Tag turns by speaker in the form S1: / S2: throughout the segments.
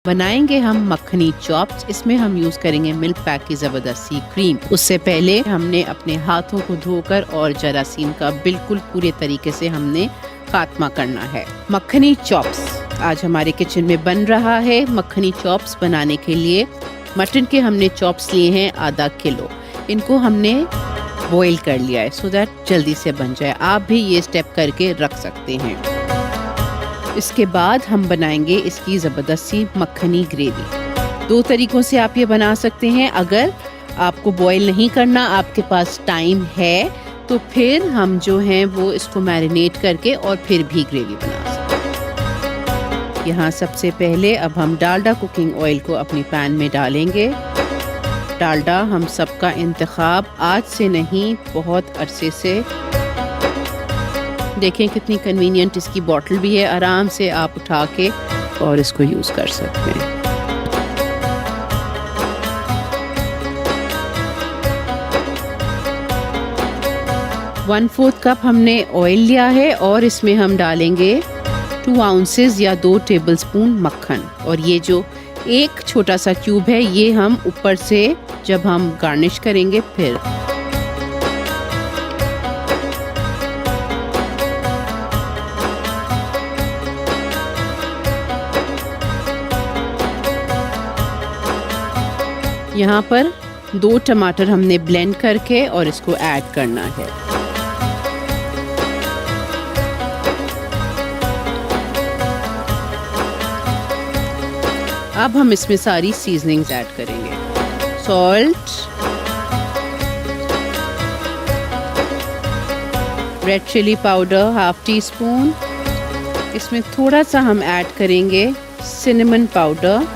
S1: बनाएंगे हम मखनी चॉप्स। इसमें हम यूज करेंगे मिल्क पैक की जबरदस्त सी क्रीम। उससे पहले हमने अपने हाथों को धोकर और जरासीम का बिल्कुल पूरे तरीके से हमने खात्मा करना है। मखनी चॉप्स आज हमारे किचन में बन रहा है। मखनी चॉप्स बनाने के लिए मटन के हमने चॉप्स लिए हैं आधा किलो। इनको हमने बॉईल कर लिया है सो दैट जल्दी से बन जाए। आप भी ये स्टेप करके रख सकते हैं। इसके बाद हम बनाएंगे इसकी ज़बरदस्त सी मखनी ग्रेवी। 2 तरीकों से आप ये बना सकते हैं। अगर आपको बॉईल नहीं करना, आपके पास टाइम है, तो फिर हम जो हैं वो इसको मैरिनेट करके और फिर भी ग्रेवी बना सकते हैं। यहाँ सबसे पहले अब हम डालडा कुकिंग ऑयल को अपनी पैन में डालेंगे। डालडा हम सबका इंतखाब आज से नहीं, बहुत अरसे से। देखें कितनी कन्वीनियंट इसकी बॉटल भी है। आराम से आप उठा के और इसको यूज़ कर सकते हैं। ¼ कप हमने ऑयल लिया है और इसमें हम डालेंगे 2 आउंसेस या 2 टेबलस्पून मक्खन। और ये जो एक छोटा सा क्यूब है ये हम ऊपर से जब हम गार्निश करेंगे फिर। यहाँ पर 2 टमाटर हमने ब्लेंड करके और इसको ऐड करना है। अब हम इसमें सारी सीजनिंग्स ऐड करेंगे। Salt, red chilli powder ½ teaspoon. इसमें थोड़ा सा हम ऐड करेंगे सिनेमन पाउडर।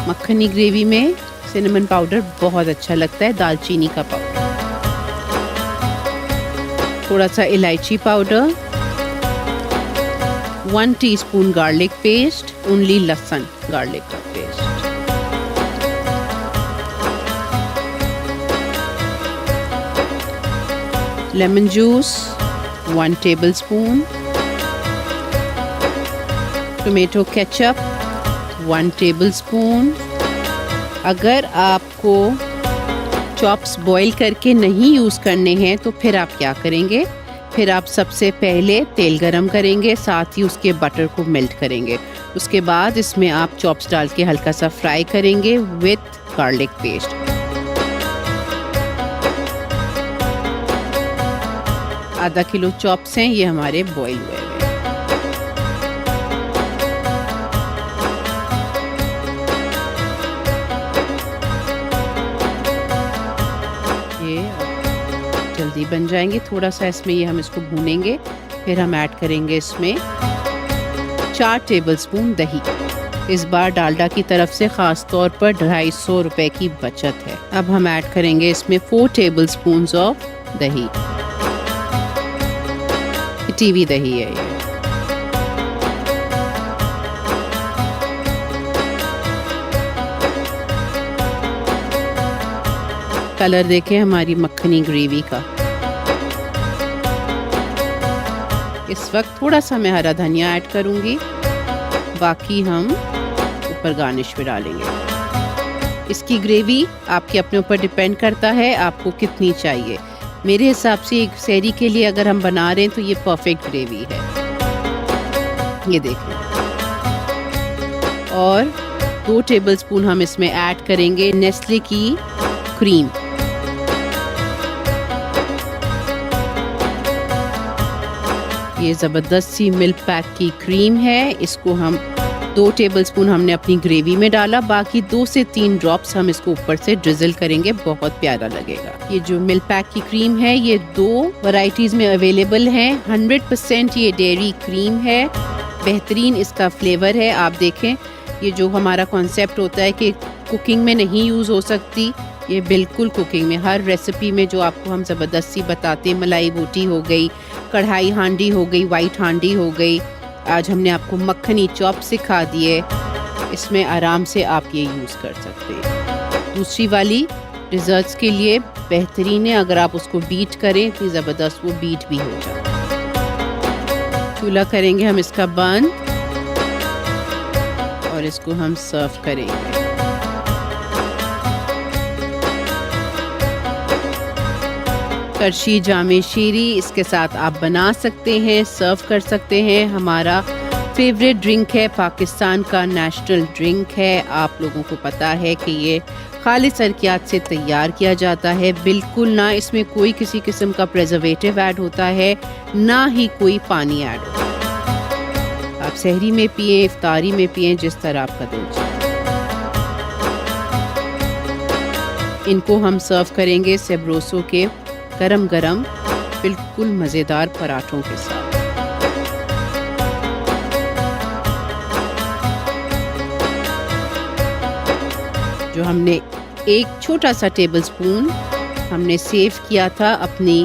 S1: मखनी ग्रेवी में सिनेमन पाउडर बहुत अच्छा लगता है। दालचीनी का पाउडर, थोड़ा सा इलायची powder, 1 teaspoon garlic paste, only लहसुन गार्लिक का paste, lemon juice 1 tablespoon, tomato ketchup 1 tablespoon. अगर आपको चॉप्स बॉईल करके नहीं यूज़ करने हैं तो फिर आप क्या करेंगे? फिर आप सबसे पहले तेल गरम करेंगे, साथ ही उसके बटर को मेल्ट करेंगे। उसके बाद इसमें आप चॉप्स डाल के हल्का सा फ्राई करेंगे विथ गार्लिक पेस्ट। आधा किलो चॉप्स हैं, ये हमारे बॉईल हुए हैं। जल्दी बन जाएंगे। थोड़ा सा इसमें ये हम इसको भूनेंगे। फिर हम ऐड करेंगे इसमें 4 टेबलस्पून दही। इस बार डालडा की तरफ से ख़ास तौर पर 250 रुपए की बचत है। अब हम ऐड करेंगे इसमें 4 टेबलस्पून ऑफ दही। टीवी दही है ये। कलर देखें हमारी मखनी ग्रेवी का। इस वक्त थोड़ा सा मैं हरा धनिया ऐड करूंगी, बाकी हम ऊपर गार्निश में डालेंगे। इसकी ग्रेवी आपके अपने ऊपर डिपेंड करता है आपको कितनी चाहिए। मेरे हिसाब से एक सहरी के लिए अगर हम बना रहे हैं तो ये परफेक्ट ग्रेवी है। ये देखें। और 2 टेबलस्पून हम इसमें ऐड करेंगे नेस्ले की क्रीम। ये ज़बरदस्त सी मिल्क पैक की क्रीम है। इसको हम 2 टेबलस्पून हमने अपनी ग्रेवी में डाला, बाकी 2 से 3 ड्रॉप्स हम इसको ऊपर से ड्रिजल करेंगे, बहुत प्यारा लगेगा। ये जो मिल्क पैक की क्रीम है ये 2 वैरायटीज़ में अवेलेबल है। 100% ये डेयरी क्रीम है, बेहतरीन इसका फ्लेवर है। आप देखें ये जो हमारा कॉन्सेप्ट होता है कि कुकिंग में नहीं यूज़ हो सकती, ये बिल्कुल कुकिंग में हर रेसिपी में जो आपको हम ज़बरदस्त सी बताते हैं। मलाई बोटी हो गई, कढ़ाई हांडी हो गई, वाइट हांडी हो गई, आज हमने आपको मखनी चॉप सिखा दिए। इसमें आराम से आप ये यूज़ कर सकते हैं। दूसरी वाली डिज़र्ट्स के लिए बेहतरीन है, अगर आप उसको बीट करें इतनी ज़बरदस्त वो बीट भी हो जाए। चूल्हा करेंगे हम इसका बंद और और इसको हम सर्व करेंगे। करशी जामे शीरी इसके साथ आप बना सकते हैं, सर्व कर सकते हैं। हमारा फेवरेट ड्रिंक है, पाकिस्तान का नेशनल ड्रिंक है। आप लोगों को पता है कि ये खालिस अरकियात से तैयार किया जाता है, बिल्कुल ना इसमें कोई किसी किस्म का प्रिजर्वेटिव ऐड होता है, ना ही कोई पानी ऐड होता है। आप सहरी में पिएं, इफ्तारी में पिएं, जिस तरह आपका दिल चाहे। इनको हम सर्व करेंगे सेब्रोसो के गरम गरम बिल्कुल मज़ेदार पराठों के साथ। जो हमने एक छोटा सा टेबल स्पून हमने सेव किया था अपनी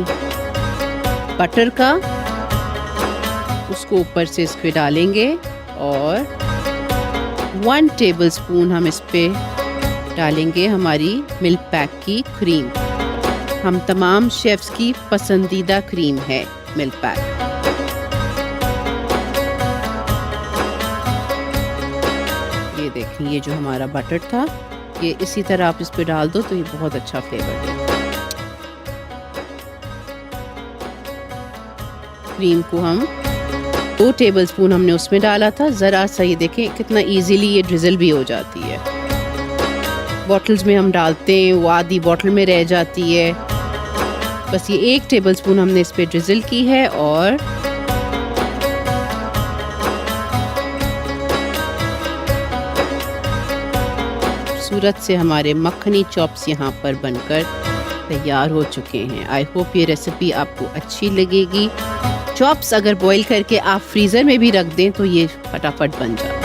S1: बटर का, उसको ऊपर से इस पे डालेंगे और 1 टेबल स्पून हम इस पे डालेंगे हमारी मिल्क पैक की क्रीम। हम तमाम शेफ्स की पसंदीदा क्रीम है मिल्क पैक। ये देखें, ये जो हमारा बटर था, ये इसी तरह आप इस पे डाल दो तो ये बहुत अच्छा फ्लेवर देगा। क्रीम को हम 2 टेबल स्पून हमने उसमें डाला था, ज़रा सा ये देखें कितना इजीली ये ड्रिजल भी हो जाती है। बॉटल्स में हम डालते हैं, वो आधी बॉटल में रह जाती है। बस ये 1 टेबल स्पून हमने इस पे ड्रिजल की है और सूरत से हमारे मखनी चॉप्स यहाँ पर बनकर तैयार हो चुके हैं। आई होप ये रेसिपी आपको अच्छी लगेगी। चॉप्स अगर बॉईल करके आप फ्रीज़र में भी रख दें तो ये फटाफट बन जाता है।